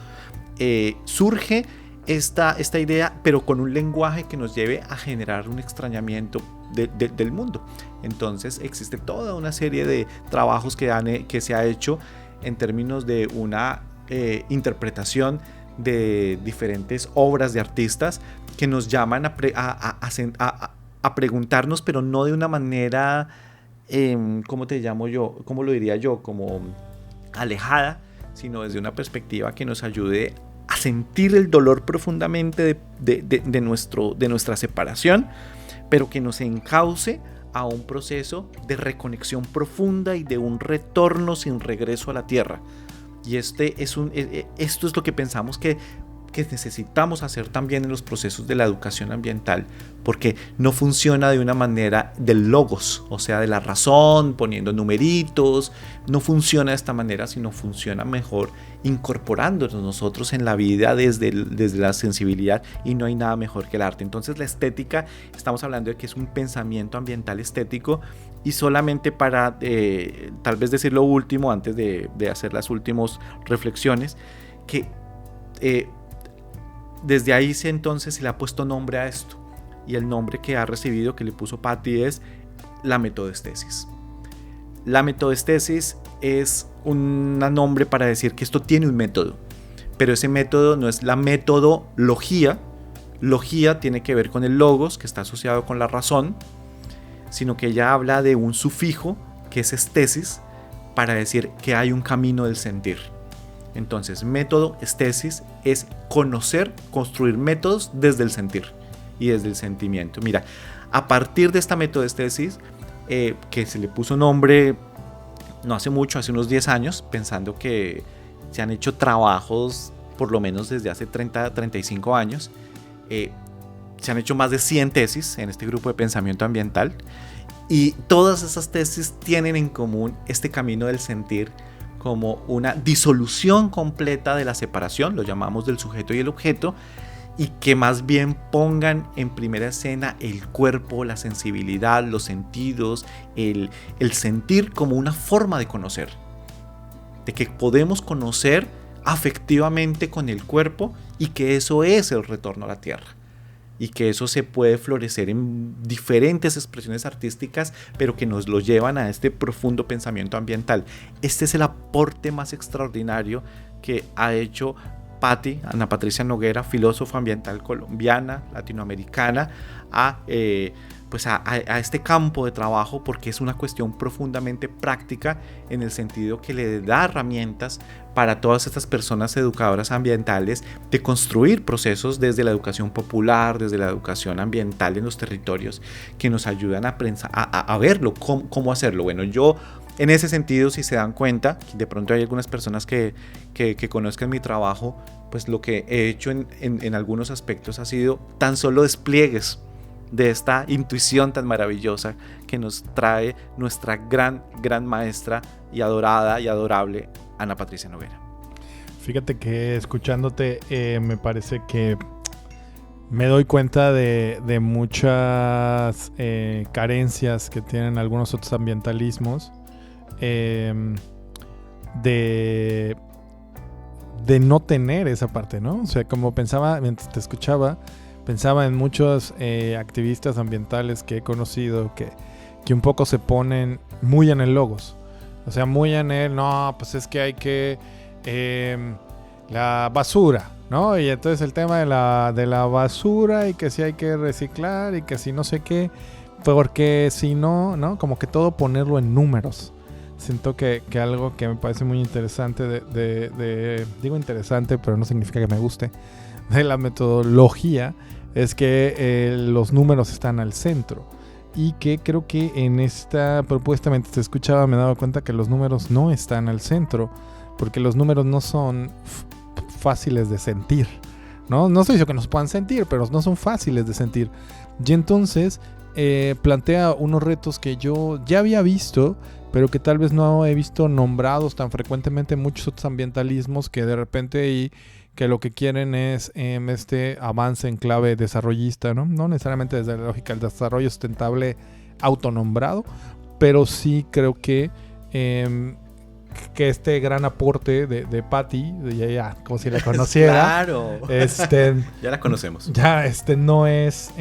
surge esta idea, pero con un lenguaje que nos lleve a generar un extrañamiento del mundo. Entonces existe toda una serie de trabajos que se ha hecho en términos de una interpretación de diferentes obras de artistas que nos llaman a preguntarnos, pero no de una manera, ¿cómo lo diría yo? Como alejada, sino desde una perspectiva que nos ayude a sentir el dolor profundamente de nuestra separación, pero que nos encauce a un proceso de reconexión profunda y de un retorno sin regreso a la tierra. Y esto es lo que pensamos que necesitamos hacer también en los procesos de la educación ambiental, porque no funciona de una manera del logos, o sea, de la razón, poniendo numeritos. No funciona de esta manera, sino funciona mejor incorporándonos nosotros en la vida desde la sensibilidad, y no hay nada mejor que el arte. Entonces la estética, estamos hablando de que es un pensamiento ambiental estético. Y solamente para tal vez decir lo último antes de hacer las últimas reflexiones, que desde ahí entonces se le ha puesto nombre a esto, y el nombre que ha recibido, que le puso Patti, es la metodestesis. La metodestesis es un nombre para decir que esto tiene un método, pero ese método no es la metodología. Logía tiene que ver con el logos, que está asociado con la razón, sino que ella habla de un sufijo que es estesis, para decir que hay un camino del sentir. Entonces, método, estesis, es conocer, construir métodos desde el sentir y desde el sentimiento. Mira, a partir de esta metodestesis, que se le puso nombre no hace mucho, hace unos 10 años, pensando que se han hecho trabajos por lo menos desde hace 35 años, se han hecho más de 100 tesis en este grupo de pensamiento ambiental, y todas esas tesis tienen en común este camino del sentir como una disolución completa de la separación, lo llamamos del sujeto y el objeto, y que más bien pongan en primera escena el cuerpo, la sensibilidad, los sentidos, el sentir como una forma de conocer, de que podemos conocer afectivamente con el cuerpo, y que eso es el retorno a la tierra, y que eso se puede florecer en diferentes expresiones artísticas, pero que nos lo llevan a este profundo pensamiento ambiental. Este es el aporte más extraordinario que ha hecho Patti, Ana Patricia Noguera, filósofa ambiental colombiana, latinoamericana, a este campo de trabajo, porque es una cuestión profundamente práctica, en el sentido que le da herramientas para todas estas personas educadoras ambientales de construir procesos desde la educación popular, desde la educación ambiental en los territorios, que nos ayudan a verlo, cómo hacerlo. Bueno, yo en ese sentido, si se dan cuenta, de pronto hay algunas personas que conozcan mi trabajo, pues lo que he hecho en algunos aspectos ha sido tan solo despliegues de esta intuición tan maravillosa que nos trae nuestra gran maestra y adorada y adorable Ana Patricia Noguera. Fíjate que escuchándote me parece que me doy cuenta de muchas carencias que tienen algunos otros ambientalismos, de no tener esa parte, ¿no? O sea, como pensaba mientras te escuchaba, pensaba en muchos activistas ambientales que he conocido que un poco se ponen muy en el logos. O sea, muy en el, no, pues es que hay que la basura, ¿no? Y entonces el tema de la basura, y que si hay que reciclar, y que si no sé qué, porque si no, ¿no? Como que todo ponerlo en números. Siento que algo que me parece muy interesante digo interesante, pero no significa que me guste, de la metodología, es que los números están al centro, y que creo que en esta propuesta, mientras te escuchaba, me daba cuenta que los números no están al centro, porque los números no son fáciles de sentir, ¿no? No estoy diciendo que no se puedan sentir, pero no son fáciles de sentir. Y entonces plantea unos retos que yo ya había visto, pero que tal vez no he visto nombrados tan frecuentemente en muchos otros ambientalismos, que de repente y que lo que quieren es este avance en clave desarrollista, ¿no? No necesariamente desde la lógica del desarrollo sustentable autonombrado, pero sí creo que este gran aporte de Patti, ya como si la conociera. Claro. Ya la conocemos. Ya no es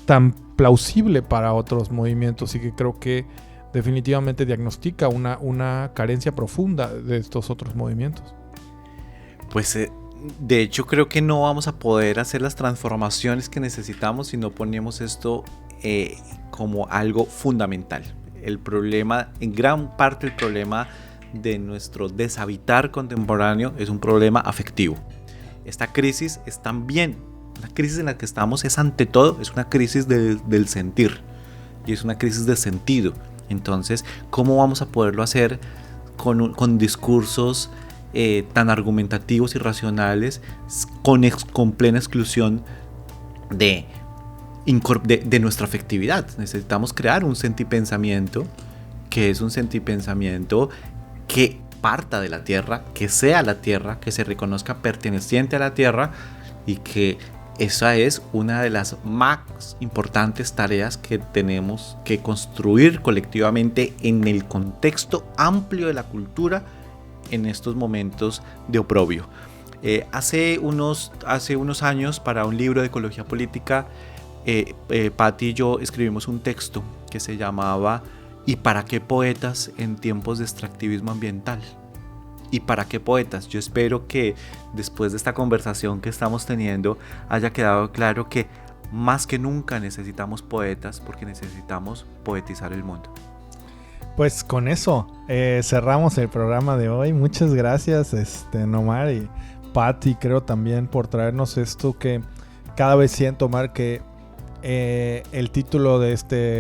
tan plausible para otros movimientos, y que creo que definitivamente diagnostica una carencia profunda de estos otros movimientos. Pues De hecho, creo que no vamos a poder hacer las transformaciones que necesitamos si no ponemos esto como algo fundamental. El problema, en gran parte el problema de nuestro deshabitar contemporáneo es un problema afectivo. Esta crisis es también, la crisis en la que estamos es ante todo, es una crisis del sentir y es una crisis de sentido. Entonces, ¿cómo vamos a poderlo hacer con discursos tan argumentativos y racionales, con plena exclusión de nuestra afectividad? Necesitamos crear un sentipensamiento que es un sentipensamiento que parta de la tierra, que sea la tierra, que se reconozca perteneciente a la tierra, y que esa es una de las más importantes tareas que tenemos que construir colectivamente en el contexto amplio de la cultura en estos momentos de oprobio. Hace unos años, para un libro de ecología política, Patti y yo escribimos un texto que se llamaba ¿Y para qué poetas en tiempos de extractivismo ambiental? ¿Y para qué poetas? Yo espero que después de esta conversación que estamos teniendo haya quedado claro que más que nunca necesitamos poetas, porque necesitamos poetizar el mundo. Pues con eso cerramos el programa de hoy. Muchas gracias Omar y Patti, creo también, por traernos esto que cada vez siento, Omar, que el título de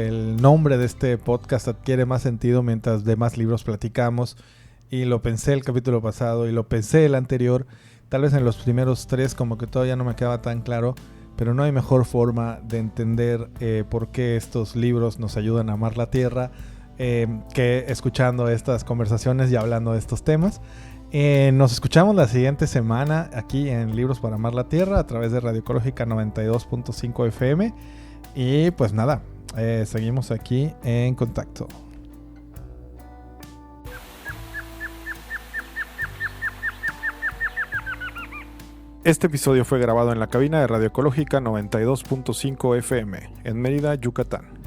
el nombre de este podcast adquiere más sentido mientras de más libros platicamos, y lo pensé el capítulo pasado y lo pensé el anterior. Tal vez en los primeros 3 como que todavía no me quedaba tan claro, pero no hay mejor forma de entender por qué estos libros nos ayudan a amar la tierra que escuchando estas conversaciones y hablando de estos temas. Nos escuchamos la siguiente semana aquí en Libros para Amar la Tierra a través de Radio Ecológica 92.5 FM. Y pues nada, seguimos aquí en contacto. Este episodio fue grabado en la cabina de Radio Ecológica 92.5 FM en Mérida, Yucatán.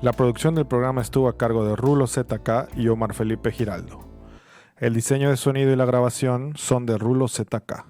La producción del programa estuvo a cargo de Rulo ZK y Omar Felipe Giraldo. El diseño de sonido y la grabación son de Rulo ZK.